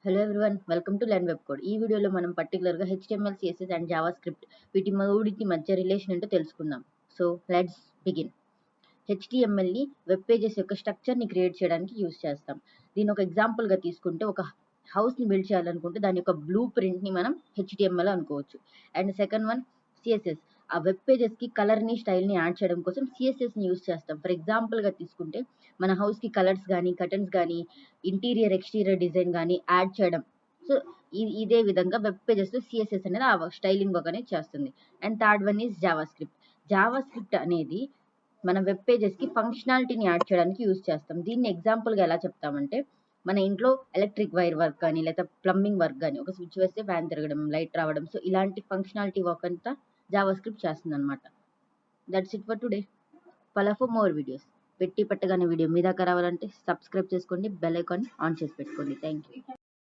Hello everyone, welcome to learn web code. ఈ వీడియోలో మనం పర్టికులర్గా HTML, CSS and JavaScript వీటి మూడింటి మధ్య రిలేషన్ ఏంటో తెలుసుకుందాం. So let's begin. HTMLని వెబ్ పేజెస్ యొక్క స్ట్రక్చర్ని క్రియేట్ చేయడానికి యూస్ చేస్తాం. దీని ఒక ఎగ్జాంపుల్గా తీసుకుంటే ఒక హౌస్ని బిల్డ్ చేయాలనుకుంటే దాని యొక్క బ్లూ ప్రింట్ని మనం HTML అనుకోవచ్చు. And second one CSS. ఆ వెబ్ పేజెస్కి కలర్ని స్టైల్ని యాడ్ చేయడం కోసం CSSని యూస్ చేస్తాం. ఫర్ ఎగ్జాంపుల్గా తీసుకుంటే మన హౌస్కి కలర్స్ కానీ కర్టన్స్ కానీ ఇంటీరియర్ ఎక్స్టీరియర్ డిజైన్ కానీ యాడ్ చేయడం. సో ఇదే విధంగా వెబ్ పేజెస్లో CSS అనేది ఆ స్టైలింగ్ వర్క్ అనేది చేస్తుంది. And third one is Java script. Java script అనేది మన వెబ్ పేజెస్కి ఫంక్షనాలిటీని యాడ్ చేయడానికి యూస్ చేస్తాం. దీన్ని ఎగ్జాంపుల్గా ఎలా చెప్తామంటే మన ఇంట్లో ఎలక్ట్రిక్ వైర్ వర్క్ కానీ లేదా ప్లంబింగ్ వర్క్ కానీ ఒక స్విచ్ వేస్తే ఫ్యాన్ తిరగడం, లైట్ రావడం, సో ఇలాంటి ఫంక్షనాలిటీ వర్క్ అంతా జావా స్క్రిప్ట్ చేస్తుంది అనమాట. That's it for today. Follow for more videos. పెట్టి పెట్టగానే వీడియో మీ దాకా రావాలంటే సబ్స్క్రైబ్ చేసుకోండి, బెల్ ఐకాన్ ఆన్ చేసి పెట్టుకోండి. Thank you.